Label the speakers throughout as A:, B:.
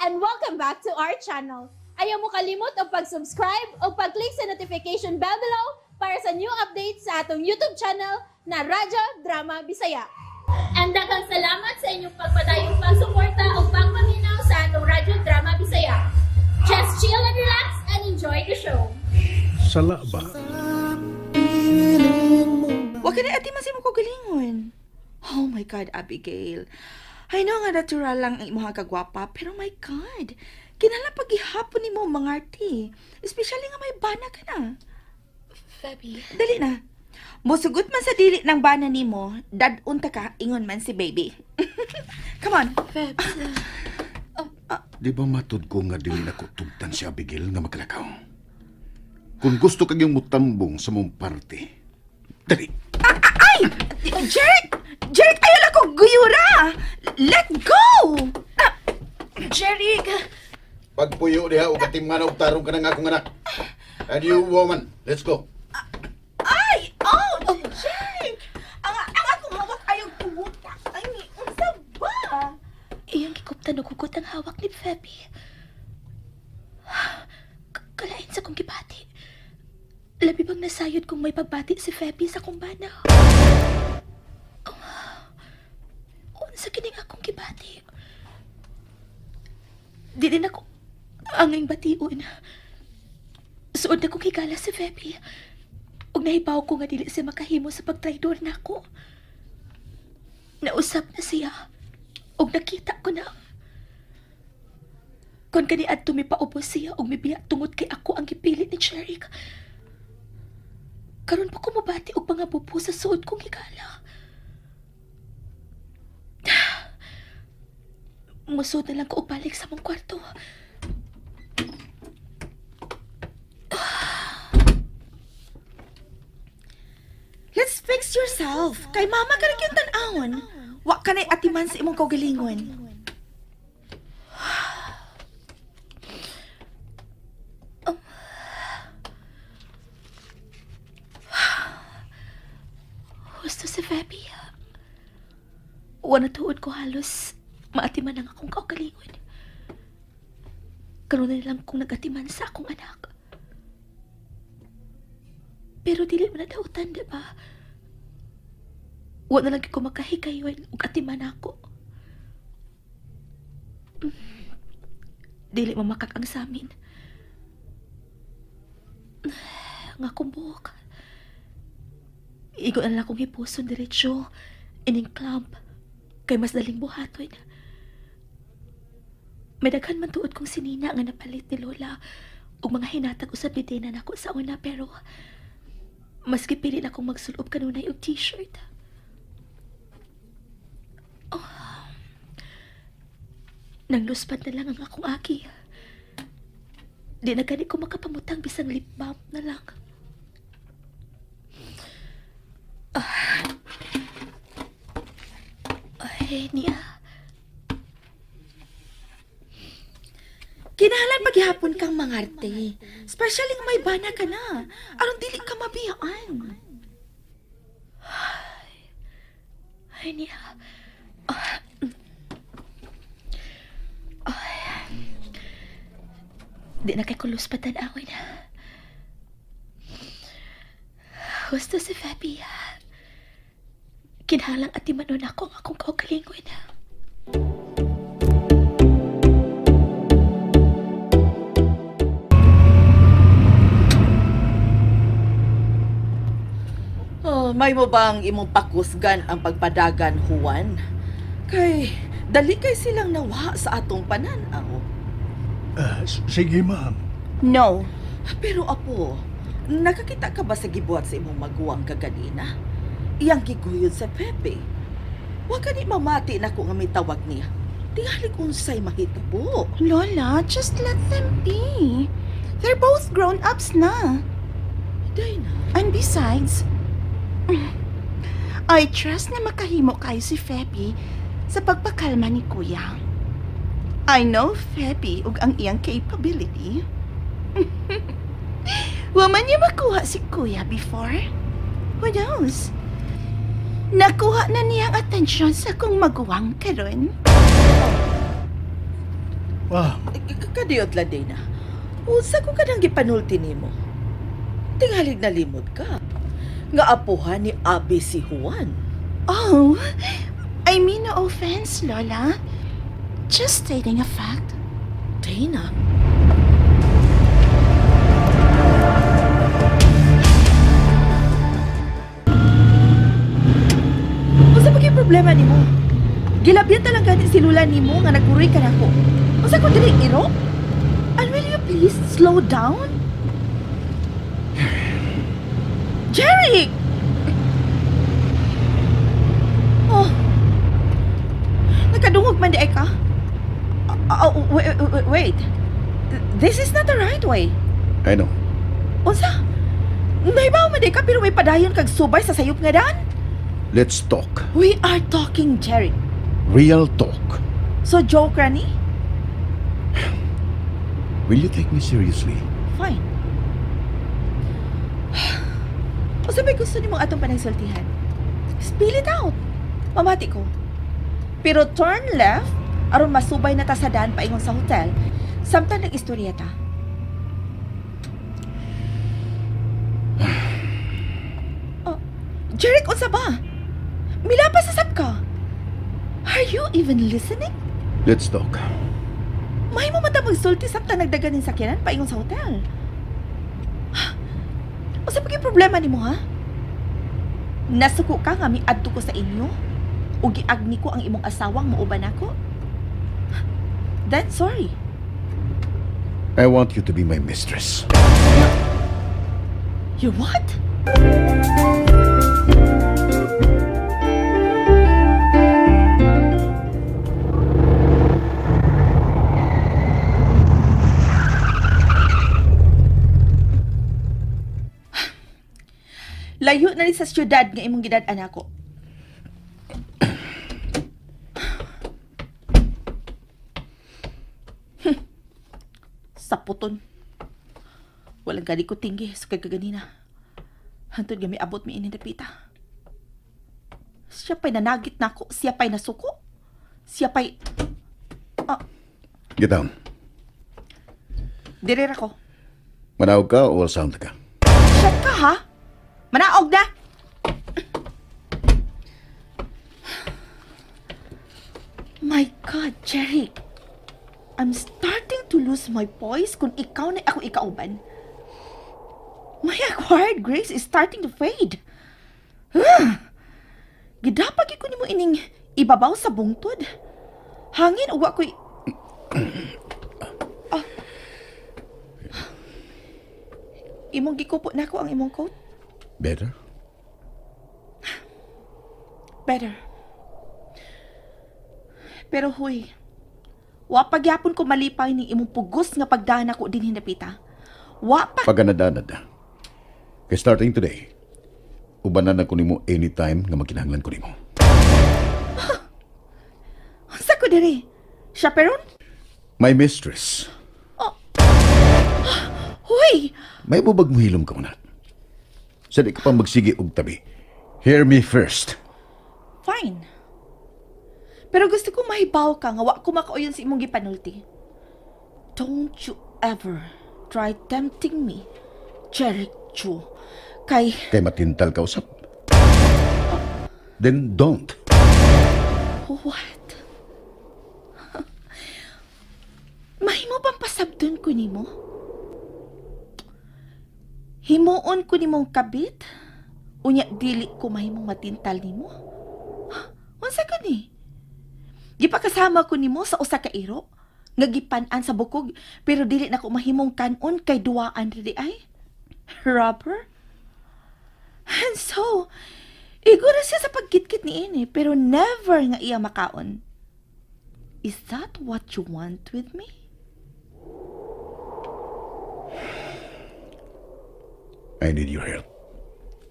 A: and welcome back to our channel. Ayaw mo kalimot o pag-subscribe o pag-click sa notification bell below para sa new updates sa atong YouTube channel na Radyo Drama Bisaya. And daghang salamat sa inyong pagpadayong pagsuporta o pagpaminaw sa atong Radyo Drama Bisaya. Just chill and relax and enjoy the show.
B: Sala ba?
C: Huwag ka na ati masin mo ko galingon. Oh my God, Abigail. I know nga natural lang ang imuha kagwapa, pero my God, kinala paghihapon ni mo mga arti. Especially nga may bana ka na.
D: Febby.
C: Dali na. Musugot man sa dili ng bana ni mo, dadunta ka, ingon man si baby. Come on.
D: Febs.
B: Di ba matud ko nga dili na ko tugtan si Abigail nga maglakaw? Kung gusto kag yung mutambong sa mong parte, dali.
C: Ay! Jeric! Jeric, ayaw lang ko guyura! Let go!
D: Jeric!
B: Pagpuyo diha o katimman og tarong ka ng akong anak. And you, woman, let's go.
C: Ay! Oh! Jeric! Ang akong hawak ayaw tumutak. Ay, unsa ba?
D: Iyang gikuptan o kugot ang hawak ni Febby. Kalain sa kong gibati. Labi bang nasayod kung may pagbati si Febby sa kumbana? Unsa kining akong gibati? Di din ako anging batiun. Suod na kong higala si Febby. Ug nahibaw ko nga dili siya makahimo sa pagtraidor nako. Nausap na siya. Ug nakita ko na. Kung kaniad tumipaubos siya ug mibiya tungod kay ako ang gipilit ni Jeric. Karon pa ko mabati og mga bubo sa suod kong higala. Musod na lang ko balik sa mong kwarto.
C: Let's fix yourself. Kay mama ka rin yung tanawon. Wa ka na'y atiman sa imong kaugalingon.
D: Gusto si Febby. Wala tuod ko halos maatiman ang akong kaugalingon. Karoon na lang kong nag-atiman sa akong anak. Pero dili mo na dautan, di ba? Wala na lagi ko makahikayon ug atiman ako. Dili mo makakang sa amin. Nga kong buhok. Igo na lang akong hipuson diretsyo ining club kay mas daling buhaton. May daghan man tuod kong sinina nga napalit ni Lola ug mga hinatag usab bidena nako sa una pero mas gipili na akong magsulob kanunay og t-shirt. Oh. Nangluspad na lang ang akong aki. Di na gani ko makapamutang bisang lip balm na lang. Ay, niya.
C: Kinahanglan paghihapon kang mangarte. Especially nga may bana ka na. Aron dili ka mabiyaan.
D: Ay, niya. Di na kay kulos pa tanawin. Gusto si Febby. Kinahanglang atimanon ako ang akong kaugalingon.
C: May mo bang imong pakusgan ang pagpadagan, Juan? Kay, dali kay silang nawa sa atong pananaw.
B: Sige, ma'am.
C: No. Pero apo, nakakita ka ba sa gibuhat sa imong maguwang kaganina? Iyang giguyod sa Pepe. Huwag ka ni mamati na kung may tawag niya. Tingali kung sa'y mahitabo.
E: Lola, just let them be. They're both grown-ups na.
C: Dina.
E: And besides, I trust na makahimo kayo si Febby sa pagpakalma ni Kuya. I know Febby ug ang iyang capability. Waman niya makuha si Kuya before? Who knows? Nakuha na niya ang atensyon sa kong maguwang karon.
B: Ah,
C: Kadiyot la day na. Usa ko ka nang gipanulti nimo. Tingalig na limod ka. Nga apuhan ni Abi si Juan.
E: Oh, I mean no offense, Lola. Just stating a fact.
C: Dana. Unsa ba kay problema nimo? Gilabyan talaga ni si Lula nimo nga nagpuroy ka nako. Unsa ko dili iro? And will you please slow down? Jerry! Oh. Nakadungog man di ay ka? Wait. This is not the right way.
B: I know.
C: Unsa? Naibaw man di ka pero may padayon kag subay sa sayop nga daan?
B: Let's talk.
C: We are talking, Jerry.
B: Real talk.
C: So joke ra ni?
B: Will you take me seriously?
C: Fine. O sabay gusto ni mong atong panagsultihan? Spill it out. Mamati ko. Pero turn left, aron masubay na ta sa daan paingon sa hotel. Samtang nag-istorya ta. Oh, Jeric, unsa ba? Milapas sa sab ka. Are you even listening?
B: Let's talk.
C: May mo mata magsulti samtang nagdaganin sakyanan paingon sa hotel. O sa paging problema nimo ha? Nasuko ka nga miadto ko sa inyo? O giagni ko ang imong asawang mauban ako? Then sorry.
B: I want you to be my mistress.
C: You what? Layo na rin sa syudad nga imong gidad anako. Saputon. Walang gani ko tinggi sa kagaganina. Hantod nga may abot mi ini napita. Siya pa'y nanagit nako, siya pa'y nasuko. Siya pa'y...
B: Get down.
C: Dirir ako.
B: Manawag ka o sound ka?
C: Shut ka ha? Manaog na! My God, Jerry. I'm starting to lose my voice kung ikaw na ako ikauban. My acquired grace is starting to fade. Gidapag ko nimo ining ibabaw sa bungtod. Hangin uwa ko'y... Imong gikupo na ko ang imong coat?
B: Better?
C: Better. Pero huy, wapagyapon ko malipay ni imong pugos nga pagdaan ako din hinapita.
B: Paganadanad. Kay starting today, ubanan na ko nimo anytime nga magkinahanglan ko nimo.
C: Sa ko diri? Chaperon?
B: My mistress.
C: Huy!
B: May bubag mo hilom ka muna. Sa di ka pa magsige og tabi. Hear me first.
C: Fine. Pero gusto ko mahibaw ka nga wa ko makauyon sa imong gipanulti. Don't you ever try tempting me, Jeric Chu. Kay
B: matintal ka usap. Then don't.
C: What? Mahimo bang pasabdon ko nimo? Himuon ko nimong kabit? Unya dili ko mahimong matintal nimo? Unsa ka ni? Gipakasama ko nimo sa usa ka iro nga gipan-an sa bukog pero dili na ko mahimong kanon kay duwaan diri ay. Robber? And so, igura siya sa pagkitkit ni ini pero never nga iya makaon. Is that what you want with me?
B: I need your help.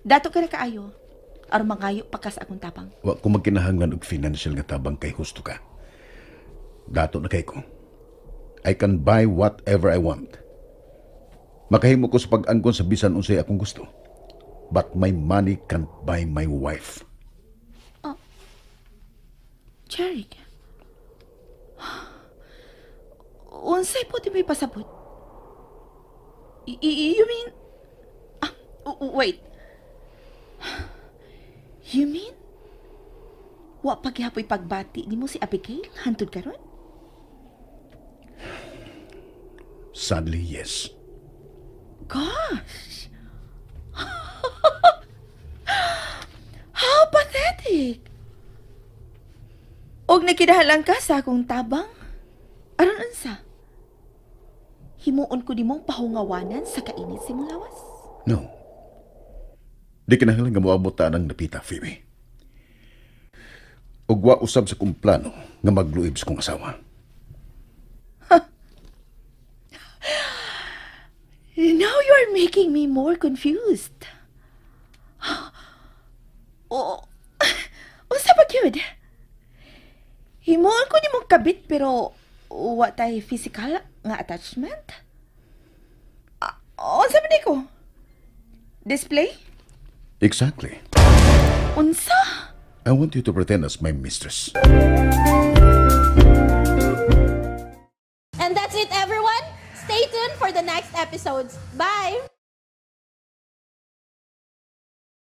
C: Dato ka na kaayo. Aron mangayo pa ka sa akong tabang.
B: Wa ko magkinahanglan og financial nga tabang kay husto ka. Dato na kay ko. I can buy whatever I want. Makahimo ko sa pag-angkon sa bisan unsay akong gusto. But my money can't buy my wife.
C: Jerry. Unsay po di may pasabot? You mean... wait. You mean? Wa pagyapoy pagbati ni mo si Abigail hantod karon?
B: Sadly, yes.
C: Gosh! How pathetic! Og nakidahalan ka sa akong tabang? Aron unsa? Himuon ko di mong pahungawanan sa kainit si mong lawas?
B: No. Di kinahanglan nga moabot ta nang napita, Phoebe. Ug wa usab sa kong plano nga magluib sa kong asawa.
C: Now you're making me more confused. Unsa ba gyud? Himuon ko ni mong kabit pero wa tay physical nga attachment? Unsa man ko? Display?
B: Exactly.
C: Unsa?
B: I want you to pretend as my mistress.
A: And that's it, everyone. Stay tuned for the next episodes. Bye!